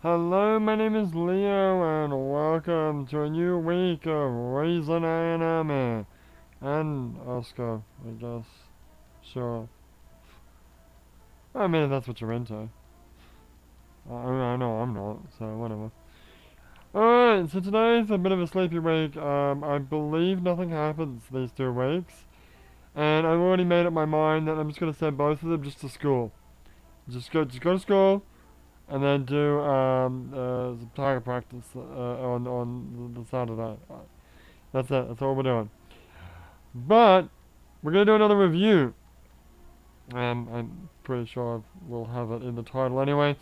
Hello, my name is Leo, and welcome to a new week of Raising Ayanami and Asuka, I guess. Sure. I mean, if that's what you're into. I know I'm not, so whatever. Alright, so today's a bit of a sleepy week. I believe nothing happens these 2 weeks, and I've already made up my mind that I'm just gonna send both of them just to school. Just go to school, and then do some target practice on the Saturday. That's it. That's all we're doing. But we're gonna do another review. I'm pretty sure we'll have it in the title anyway.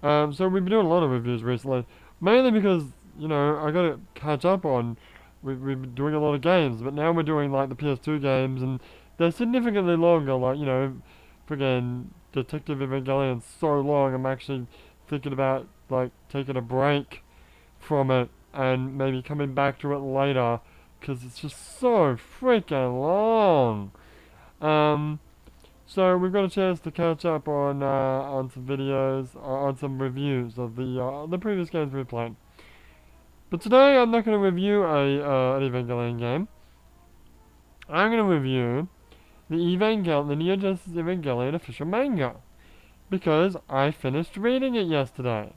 So we've been doing a lot of reviews recently, mainly because I gotta catch up on. We've been doing a lot of games, but now we're doing like the PS2 games, and they're significantly longer. Like friggin' Detective Evangelion's so long. I'm actually thinking about like taking a break from it and maybe coming back to it later because it's just so freaking long. Um, so we've got a chance to catch up on some videos, on some reviews of the previous games we've played. But today I'm not going to review an Evangelion game. I'm going to review the Neo Genesis Evangelion official manga because I finished reading it yesterday.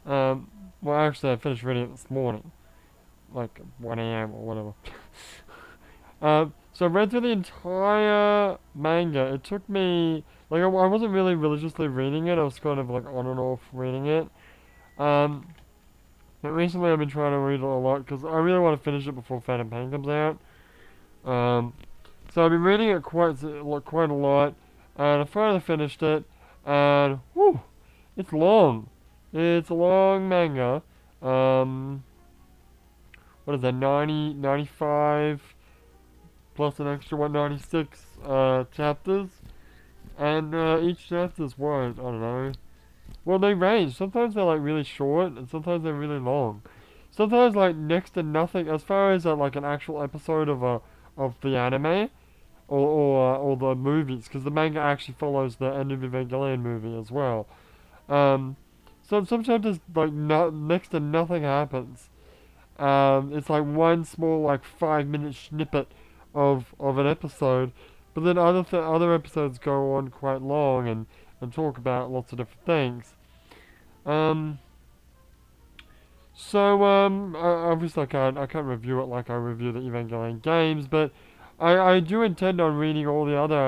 Well, actually, I finished reading it this morning, like 1 a.m. or whatever. So I read through the entire manga. It took me, like, I wasn't really religiously reading it. I was kind of like on and off reading it. Um, but recently I've been trying to read it a lot because I really want to finish it before Phantom Pain comes out. Um, so I've been reading it quite a lot, and I finally finished it. And whew, it's long. It's a long manga. Um, what is that? 95 plus an extra 196 chapters, and each chapter's what, I don't know. Well, they range. Sometimes they're like really short, and sometimes they're really long. Sometimes like next to nothing as far as like an actual episode of the anime or the movies, because the manga actually follows the end of Evangelion movie as well. Um, so some chapters like next to nothing happens. It's like one small like 5 minute snippet of an episode, but then other episodes go on quite long and talk about lots of different things. Um, obviously I can't review it like I review the Evangelion games, but I do intend on reading all the other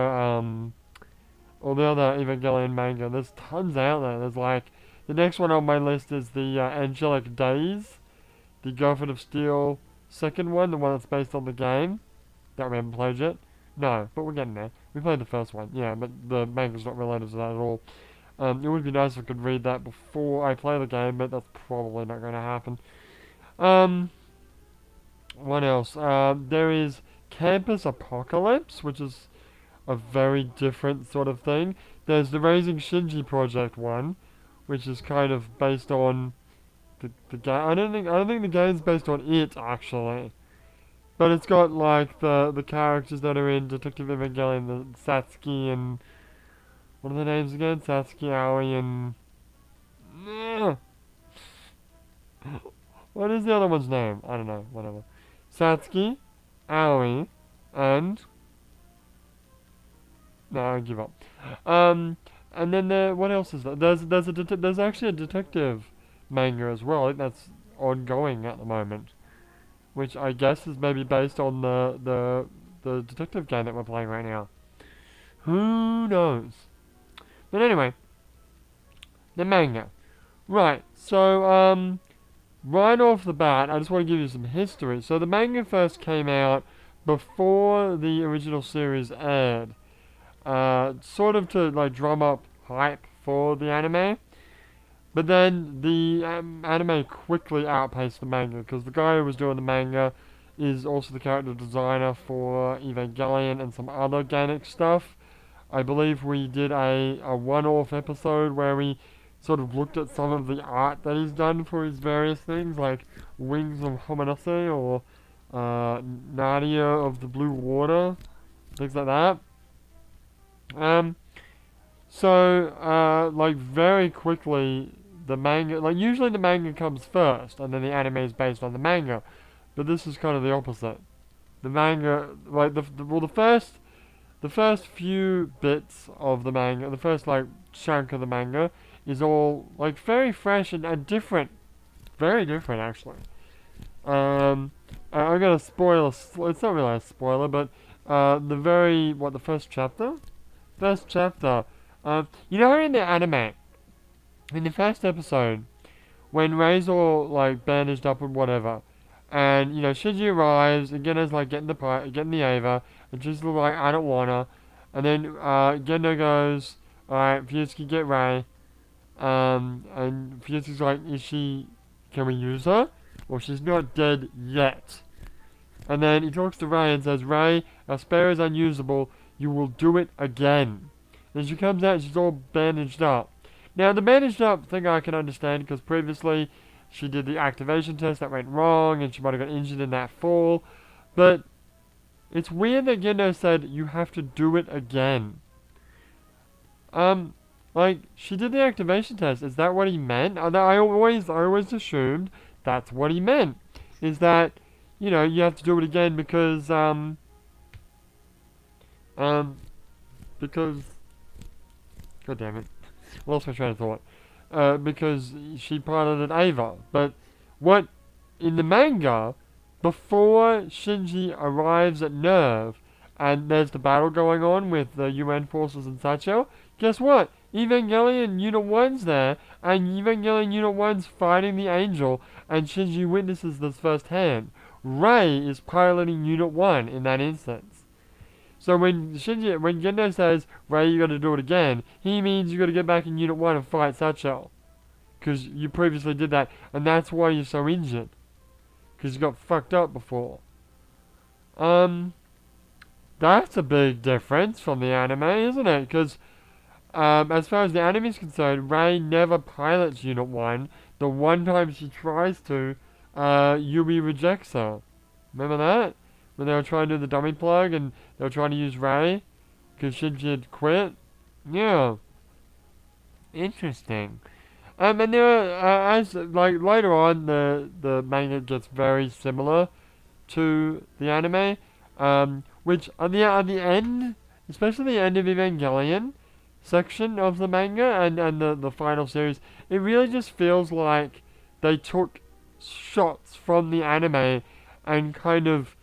Evangelion manga. There's tons out there. There's like the next one on my list is the Angelic Days, the Girlfriend of Steel second one, the one that's based on the game that we haven't played yet. No, but we're getting there. We played the first one, yeah, but the manga's not related to that at all. It would be nice if I could read that before I play the game, but that's probably not going to happen. Um, what else? There is Campus Apocalypse, which is a very different sort of thing. There's the Raising Shinji Project one, which is kind of based on the game. I don't think the game's based on it actually. But it's got like the characters that are in Detective Evangelion, the Satsuki and what are the names again? Satsuki, Aoi, and what is the other one's name? I don't know. Whatever. Satsuki, Aoi, and no, I give up. And then what else is there? There's actually a detective manga as well. I think that's ongoing at the moment, which I guess is maybe based on the detective game that we're playing right now. Who knows? But anyway, the manga. Right, so, right off the bat, I just want to give you some history. So the manga first came out before the original series aired. Sort of to, like, drum up hype for the anime. But then the anime quickly outpaced the manga, because the guy who was doing the manga is also the character designer for Evangelion and some other organic stuff. I believe we did a one-off episode where we sort of looked at some of the art that he's done for his various things, like Wings of Hominose or Nadia of the Blue Water, things like that. Um, like very quickly, the manga, like usually the manga comes first, and then the anime is based on the manga, but this is kind of the opposite. The manga, like the first few bits of the manga, the first like chunk of the manga, is all like very fresh and different, very different actually. I'm gonna spoil. It's not really a spoiler, but the first chapter, you know, in the anime, in the first episode, when Rei's all like bandaged up and whatever, and you know Shinji arrives, and Genno's like getting the Ava, and she's like, I don't wanna, and then Gendo goes, alright, Fuyutsuki, get Rei, and Fuyutsuki's like, can we use her? Well, she's not dead yet. And then he talks to Rei and says, Rei, our spare is unusable, you will do it again. Then she comes out and she's all bandaged up. Now, the bandaged up thing I can understand, because previously she did the activation test that went wrong, and she might have got injured in that fall. But it's weird that Gendo said, you have to do it again. Like, she did the activation test. Is that what he meant? I always assumed that's what he meant. Is that, you know, you have to do it again because, because, god damn it, lost my train of thought. Because she piloted Ava. But what, in the manga, before Shinji arrives at Nerve, and there's the battle going on with the UN forces and Sachio, guess what? Evangelion Unit 1's there, and Evangelion Unit 1's fighting the Angel, and Shinji witnesses this firsthand. Rei is piloting Unit 1 in that instance. So when Gendo says, Rei, you gotta do it again, he means you gotta get back in Unit 1 and fight Sachio. Because you previously did that, and that's why you're so injured. Because you got fucked up before. That's a big difference from the anime, isn't it? Because, as far as the anime is concerned, Rei never pilots Unit 1. The one time she tries to, Yui rejects her. Remember that? When they were trying to do the dummy plug and they were trying to use Rei? Because Shinji had quit? Yeah. Interesting. And there are, as, like, later on, the manga gets very similar to the anime. Which, at the end, especially the end of Evangelion section of the manga and the final series, it really just feels like they took shots from the anime and kind of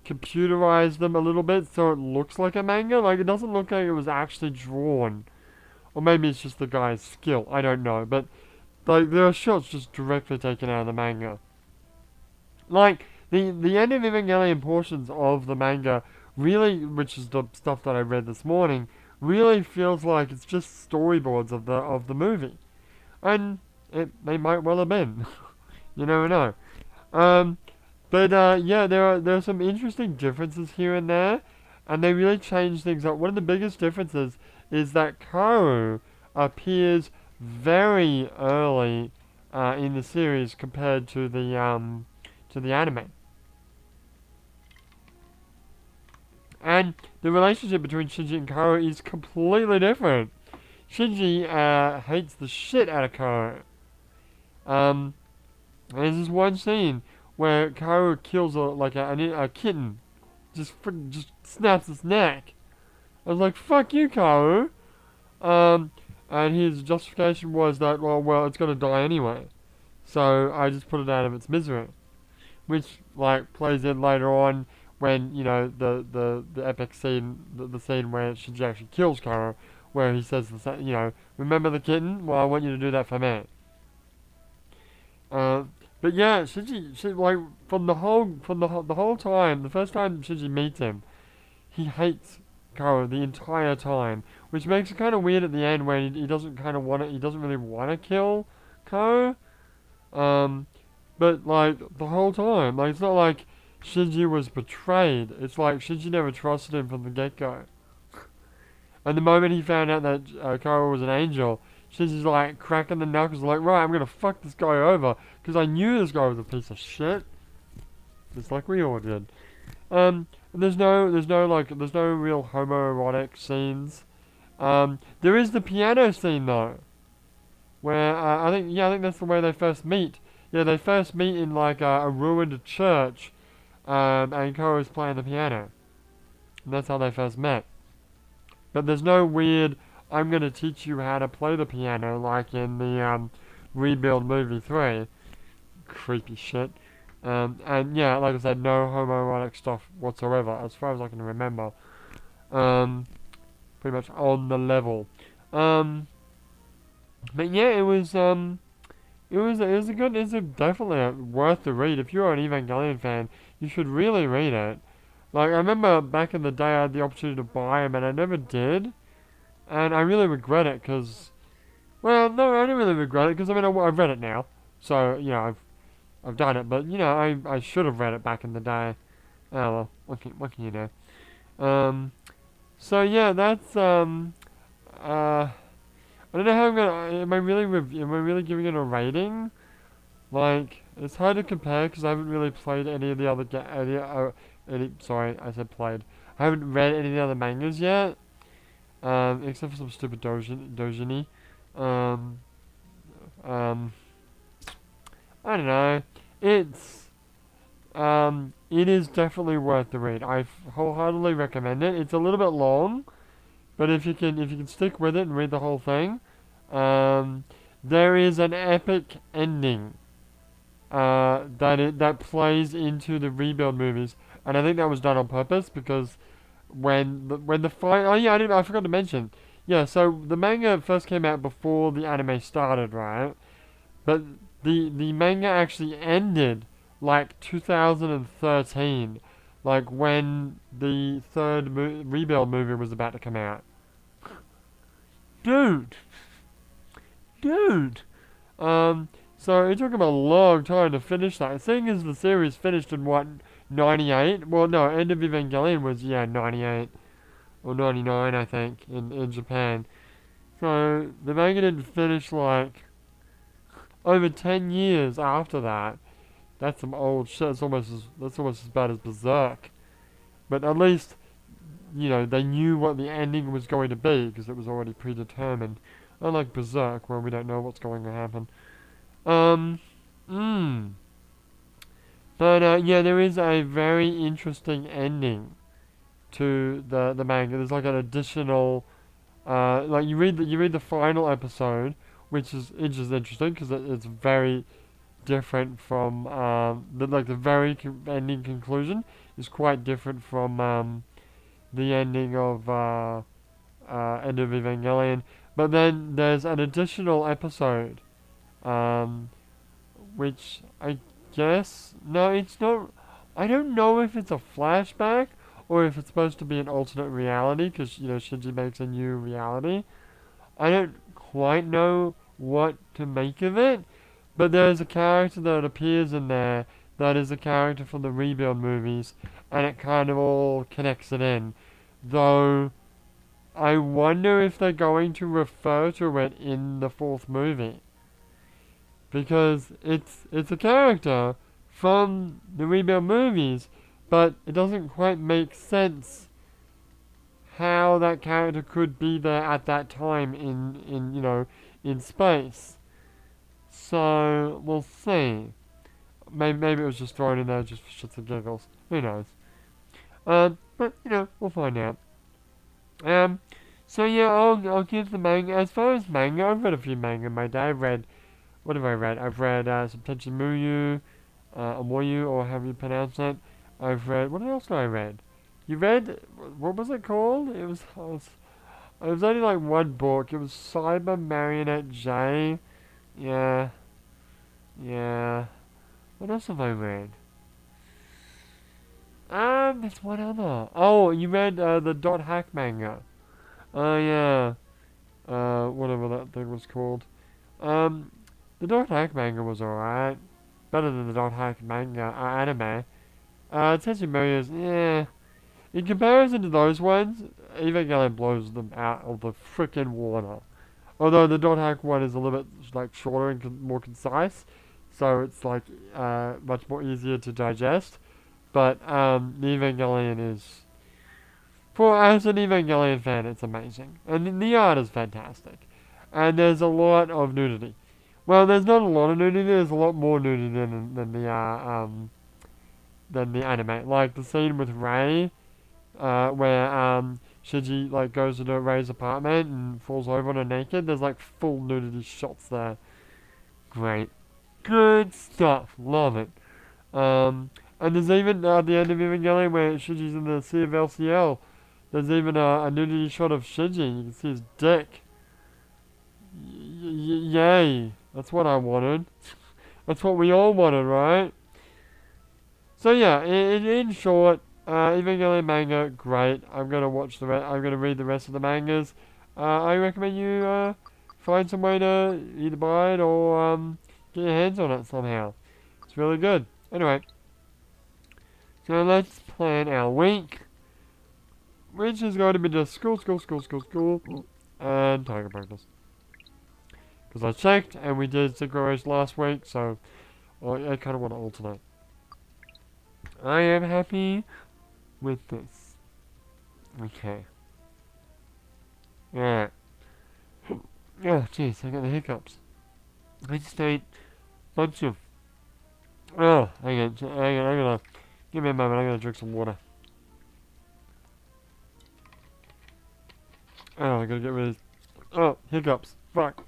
computerized them a little bit so it looks like a manga. Like, it doesn't look like it was actually drawn. Or maybe it's just the guy's skill, I don't know. But, like, there are shots just directly taken out of the manga. Like, the end of Evangelion portions of the manga really, which is the stuff that I read this morning, really feels like it's just storyboards of the movie. And they might well have been. You never know. Yeah, there are some interesting differences here and there, and they really change things up. One of the biggest differences is that Kaoru appears very early in the series compared to the anime. And the relationship between Shinji and Kaoru is completely different. Shinji hates the shit out of Kaoru. There's this one scene where Kaoru kills a kitten, just snaps its neck. I was like, fuck you, Kaoru. And his justification was that, well, it's gonna die anyway. So I just put it out of its misery. Which, like, plays in later on when, you know, the epic scene, the scene where Shinji actually kills Kaoru, where he says, you know, remember the kitten? Well, I want you to do that for me. But yeah, Shinji, like, from the whole time, the first time Shinji meets him, he hates Kaoru the entire time, which makes it kind of weird at the end when he doesn't really want to kill Kaoru. But, like, the whole time, like, it's not like Shinji was betrayed. It's like Shinji never trusted him from the get-go. And the moment he found out that Kaoru was an angel, Shinji's like cracking the knuckles, like, right, I'm gonna fuck this guy over, because I knew this guy was a piece of shit. Just like we all did. There's no real homoerotic scenes. There is the piano scene though. where I think that's the way they first meet. Yeah, they first meet in like a ruined church, and Koro's playing the piano. And that's how they first met. But there's no weird, I'm gonna teach you how to play the piano like in the Rebuild movie 3. Creepy shit. And yeah, like I said, no homoerotic stuff whatsoever, as far as I can remember. Um, Pretty much on the level. Um, but yeah, it's definitely worth the read. If you're an Evangelion fan, you should really read it. Like, I remember back in the day I had the opportunity to buy them and I never did. And I really regret it because, well, no, I don't really regret it because I mean, I've read it now. So, I've done it. But, I should have read it back in the day. Oh well, what can you do? Um, so yeah, that's, I don't know how I'm gonna, am I really giving it a rating? Like, it's hard to compare because I haven't really played any of the other, sorry, I said played. I haven't read any of the other mangas yet, except for some stupid dojini. Um, um, I don't know. It is definitely worth the read. I wholeheartedly recommend it. It's a little bit long, but if you can stick with it and read the whole thing, um, there is an epic ending that plays into the Rebuild movies, and I think that was done on purpose because when the fight, oh yeah, I forgot to mention, yeah. So the manga first came out before the anime started, right? But the manga actually ended like 2013, like when the third Rebuild movie was about to come out. Dude, dude. Um, so it took him a long time to finish that. Seeing as the series finished in what, 98? Well, no, End of Evangelion was, yeah, 98 or 99, I think, in Japan. So the manga didn't finish like over 10 years after that. That's some old shit. That's almost as bad as Berserk. But at least, they knew what the ending was going to be because it was already predetermined. Unlike Berserk, where we don't know what's going to happen. Um, mm. But yeah, there is a very interesting ending to the manga. There's like an additional, like you read the final episode, which is interesting because it's very different from the very ending conclusion is quite different from the ending of End of Evangelion. But then there's an additional episode, um, which I guess no, it's not. I don't know if it's a flashback or if it's supposed to be an alternate reality because Shinji makes a new reality. I don't quite know what to make of it, but there's a character that appears in there that is a character from the Rebuild movies, and it kind of all connects it in. Though I wonder if they're going to refer to it in the fourth movie because it's a character from the Rebuild movies, but it doesn't quite make sense how that character could be there at that time in space. So we'll see. Maybe it was just thrown in there just for shits and giggles. Who knows? But we'll find out. Um, so yeah, I'll give the manga. As far as manga, I've read a few manga in my day. What have I read? I've read Subtenchi Muyu, Amoyu, or however you pronounce it. I've read, what else did I read? You read, what was it called? It was only like one book. It was Cyber Marionette J. Yeah, yeah. What else have I read? There's one other. Oh, you read the Dot Hack manga. Oh yeah. Whatever that thing was called. Um, the Dot Hack manga was alright. Better than the Dot Hack manga anime. Tetsumoya is, yeah. In comparison to those ones, Evangelion blows them out of the frickin' water. Although the Dot Hack one is a little bit like shorter and more concise, so it's like much more easier to digest. But the Evangelion is, as an Evangelion fan, it's amazing, and the art is fantastic. and there's a lot of nudity. Well, there's not a lot of nudity. There's a lot more nudity than the anime. Like the scene with Rei, where Shiji like goes into Rei's apartment and falls over on her naked. There's like full nudity shots there. Great, good stuff. Love it. And there's even at the end of Evangelion where Shiji's in the Sea of LCL. There's even a nudity shot of Shiji. You can see his dick. Yay! That's what I wanted. That's what we all wanted, right? So yeah, in short, Evangelion manga, great. I'm gonna watch I'm gonna read the rest of the mangas. I recommend you find some way to either buy it or get your hands on it somehow. It's really good. Anyway, so let's plan our week, which is going to be just school, and tiger practice. Because I checked and we did synchro race last week, so I kind of want to alternate. I am happy with this. Okay. Yeah. Oh, jeez, I got the hiccups. I just ate a bunch of... Oh, hang on, I'm gonna... Give me a moment, I'm gonna drink some water. Oh, I gotta get rid of... Oh, hiccups. Fuck.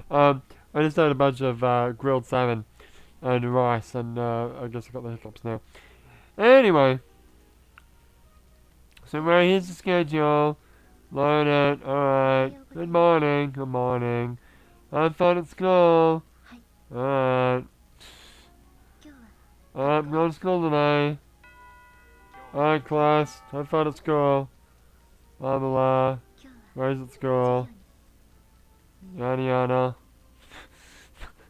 I just ate a bunch of grilled salmon and rice, and I guess I got the hiccups now. Anyway, so right here's the schedule. Load it. Alright. Good morning. Good morning. Have fun at school. Alright. I'm going to school today. Alright, class. Have fun at school. Blah blah blah. Rise at school. Yada yada.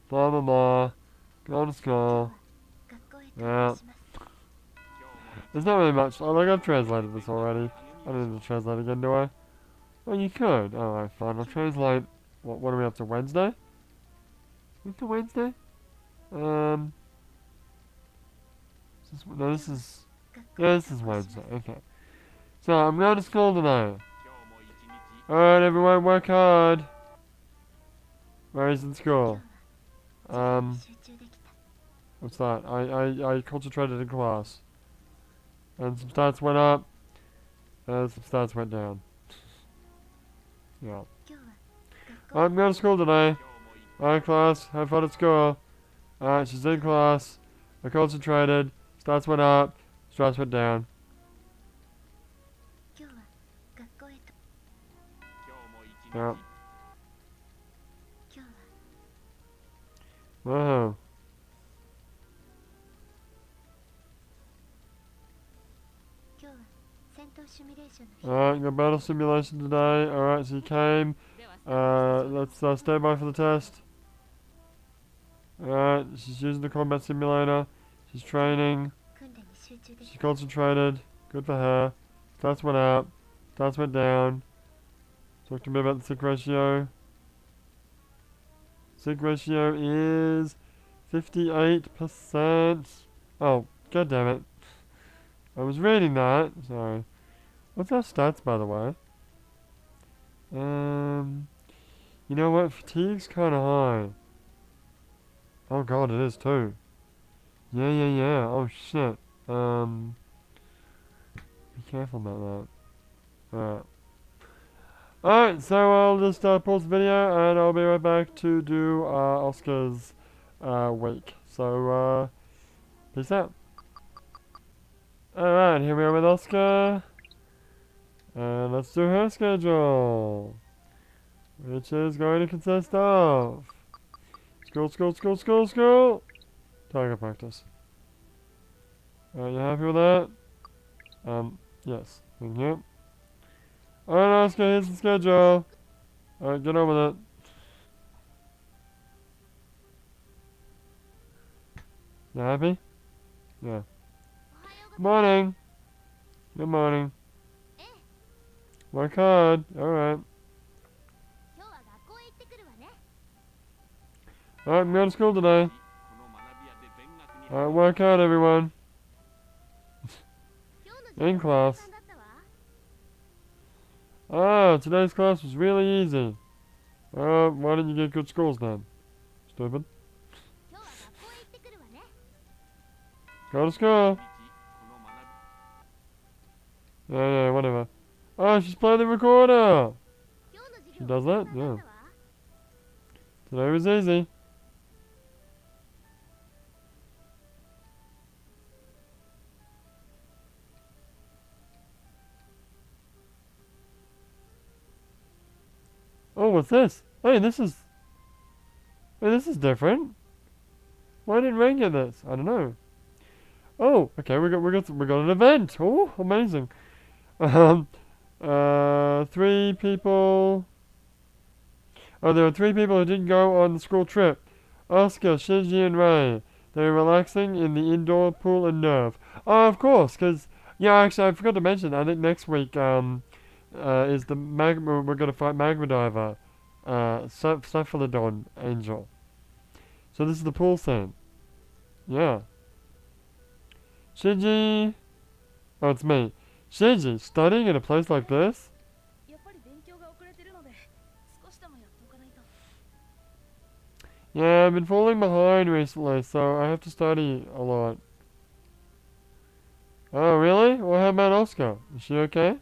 Blah blah blah. Go to school. Yeah. There's not really much. Like, I've translated this already. I don't need to translate again, do I? Well, you could. Alright, fine. I'll translate. What are we up to? Wednesday? Up to Wednesday? No, this is... Yeah, this is Wednesday. Okay. So, I'm going to school today. Alright, everyone, work hard. Where's in school? What's that? I concentrated in class. And some stats went up. And some stats went down. Yeah. I'm going to school today. Alright, class. Have fun at school. Alright, she's in class. I concentrated. Stats went up. Stats went down. Yeah. Whoa. Alright, got battle simulation today. Alright, so you came. Let's stand by for the test. Alright, she's using the combat simulator. She's training. She's concentrated. Good for her. Stats went up. Stats went down. Talk to me about the sync ratio. Sync ratio is 58%. Oh, god damn it. I was reading that. Sorry. What's our stats, by the way? You know what? Fatigue's kind of high. Oh god, it is too. Yeah. Oh shit. Be careful about that. Alright. Alright, so I'll just pause the video and I'll be right back to do Asuka's week. So, peace out. Alright, here we are with Asuka. And let's do her schedule. Which is going to consist of school. Tiger practice. Alright, you happy with that? Yes. Thank you. Alright, Asuka, here's the schedule. Alright, get on with it. You happy? Yeah. Good morning. Good morning. Work hard. Alright. Alright, I'm going to school today. Alright, work hard, everyone. In class. Oh, today's class was really easy. Why didn't you get good scores then? Stupid. Go to school. Yeah, whatever. Oh, she's playing the recorder. She does that? Yeah. Today was easy. Oh, what's this? Hey, this is different. Why didn't Rain get this? I don't know. Oh, okay, we got an event. Oh, amazing. Um, 3 people. Oh, there were 3 people who didn't go on the school trip. Asuka, Shinji, and Ray. They were relaxing in the indoor pool and Nerve. Oh, of course, because yeah, actually, I forgot to mention. I think next week is the magma. We're gonna fight Magma Diver, Cephalodon Angel. So this is the pool scene. Yeah. Shinji. Oh, it's me. Shinji, studying in a place like this? Yeah, I've been falling behind recently, so I have to study a lot. Oh, really? Well, how about Asuka? Is she okay?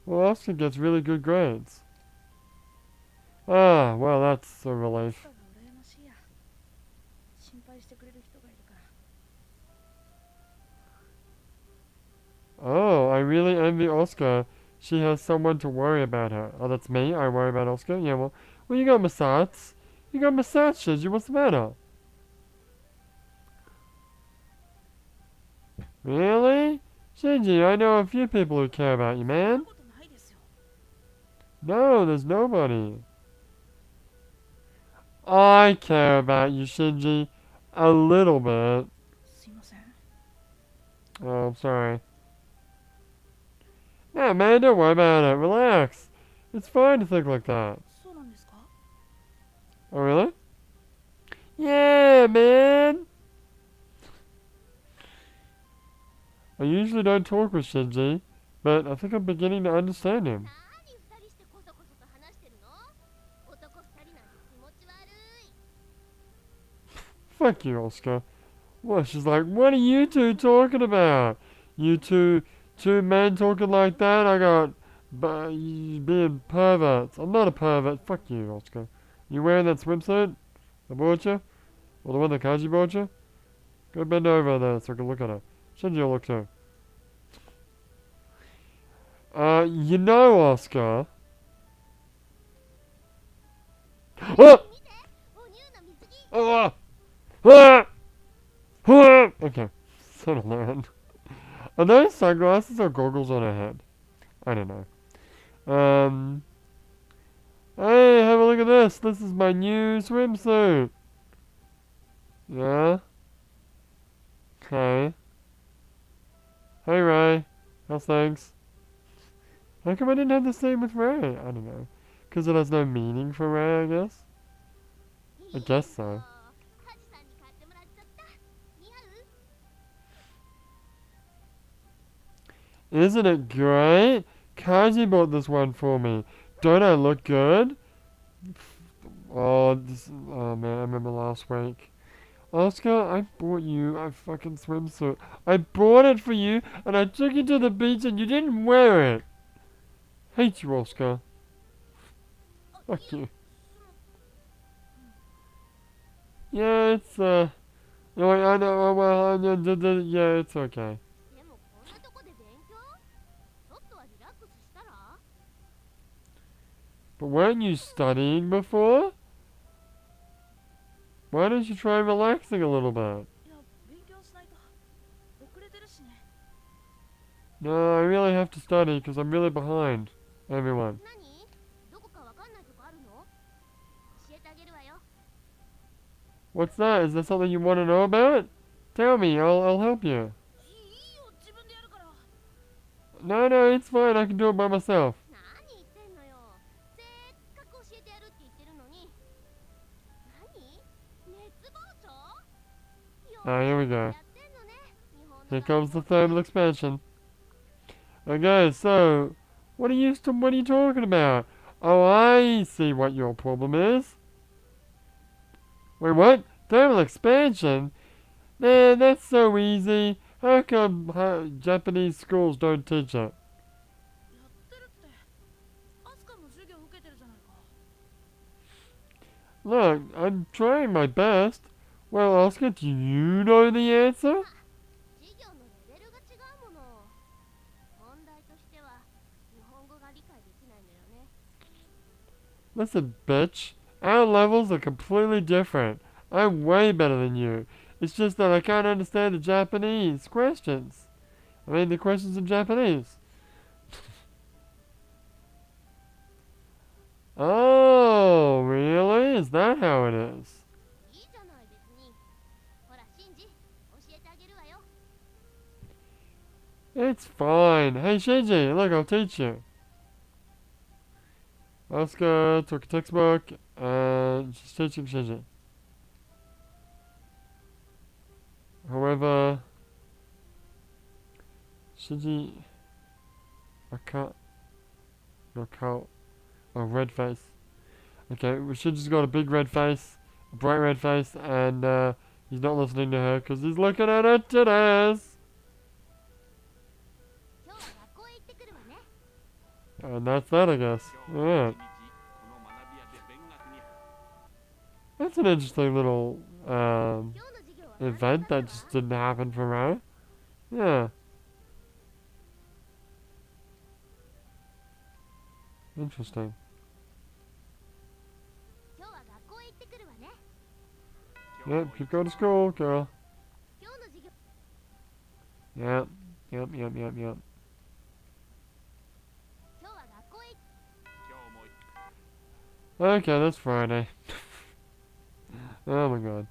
Well, Asuka gets really good grades. Ah, well, that's a relief. Oh, I really envy Asuka. She has someone to worry about her. Oh, that's me? I worry about Asuka? Yeah, well, you got Masats. You got Masats, Shinji. What's the matter? Really? Shinji, I know a few people who care about you, man. No, there's nobody. I care about you, Shinji. A little bit. Oh, I'm sorry. Nah, man, don't worry about it. Relax. It's fine to think like that. Oh, really? Yeah, man. I usually don't talk with Shinji, but I think I'm beginning to understand him. Fuck you, Oscar. What? She's like, what are you two talking about? You two men talking like that? I got being perverts. I'm not a pervert. Fuck you, Oscar. You wearing that swimsuit? I bought you? Or the one that Kaji bought you? Go bend over there so I can look at her. Shinji will look too. You know, Oscar. Ah! Ah! Ah! Ah! Okay, settle down. Are those sunglasses or goggles on her head? I don't know. Hey, have a look at this. This is my new swimsuit. Yeah? Okay. Hey, Ray. How's things? How come I didn't have the same with Ray? I don't know. Because it has no meaning for Ray, I guess? I guess so. Isn't it great? Kaji bought this one for me. Don't I look good? Oh, oh man, I remember last week. Oscar, I bought you a fucking swimsuit. I bought it for you, and I took you to the beach, and you didn't wear it. Hate you, Oscar. Fuck you. Yeah, it's, no, I know, well, yeah, it's okay. But weren't you studying before? Why don't you try relaxing a little bit? No, I really have to study because I'm really behind everyone. What's that? Is there something you want to know about? Tell me, I'll help you. No, it's fine. I can do it by myself. Ah, here we go. Here comes the thermal expansion. Okay, so What are you talking about? Oh, I see what your problem is. Wait, what? Thermal expansion? Man, that's so easy. How come Japanese schools don't teach it? やってるって。アスカも授業受けてるじゃないか。Look, I'm trying my best. Well, Oscar, do you know the answer? 授業のレベルが違うもの。問題としては日本語が理解できないのよね。Listen, bitch. Our levels are completely different. I'm way better than you. It's just that I can't understand the Japanese questions. I mean, the questions in Japanese. Oh, really? Is that how it is? いいじゃない別に。ほら、シンジ、教えてあげるわよ。It's fine. Hey, Shinji, look, I'll teach you. Asuka took a textbook and she's teaching Shinji. However, Shinji, I can't, no, can't, oh, red face. Okay, well, Shinji's got a big red face, a bright red face, and he's not listening to her because he's looking at her titties. 今日は学校へ行ってくるわね。And that's that, I guess. Yeah. That's an interesting little 今日の授業は何だったの event that just didn't happen for her. Yeah. Interesting. 今日は学校へ行ってくるわね。 Yep, keep going to school, girl. 今日の授業 Yep, yep, yep, yep, yep. 今日は学校へ Okay, that's Friday. Oh my god.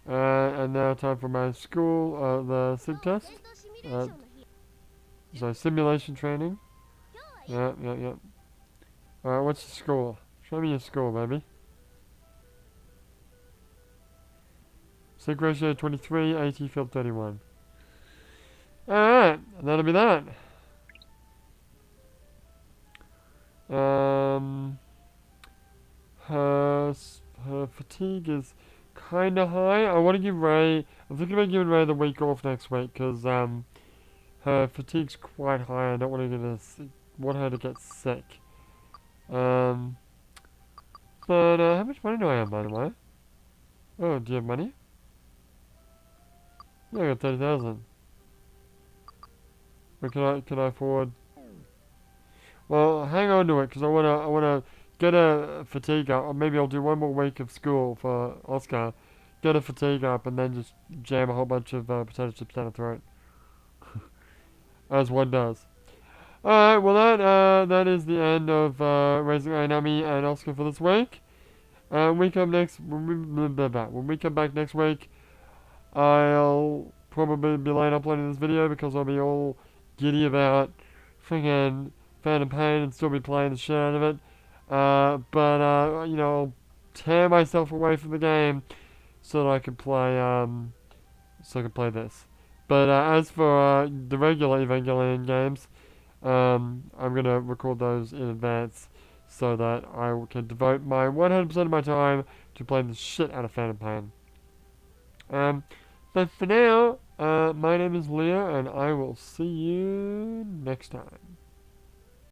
And now time for my school, the 今 SIG 日は test. 戦闘シミュレーションの日。 So simulation training. 今日はいい Yep, yep, yep. Alright, what's your score? Show me your score, baby. SIG ratio 23, 80, field 31. Alright, that'll be that. Her fatigue is kind of high. I want to give Ray. I'm thinking about giving Ray the week off next week because her fatigue's quite high. I don't want to want her to get sick. But how much money do I have, by the way? Oh, do you have money? Yeah, I got 30,000. But can I afford? Well, hang on to it because I wanna get a fatigue up. Or maybe I'll do one more week of school for Oscar. Get a fatigue up and then just jam a whole bunch of potato chips down her throat, as one does. Alright, well that is the end of Raising Ayanami and Oscar for this week. When we come back next week, I'll probably be late uploading this video because I'll be all giddy about friggin' Phantom Pain and still be playing the shit out of it. But you know, I'll tear myself away from the game so that I can play this. But as for the regular Evangelion games, I'm gonna record those in advance so that I can devote my 100% of my time to playing the shit out of Phantom Pain. But for now, my name is Leah, and I will see you next time.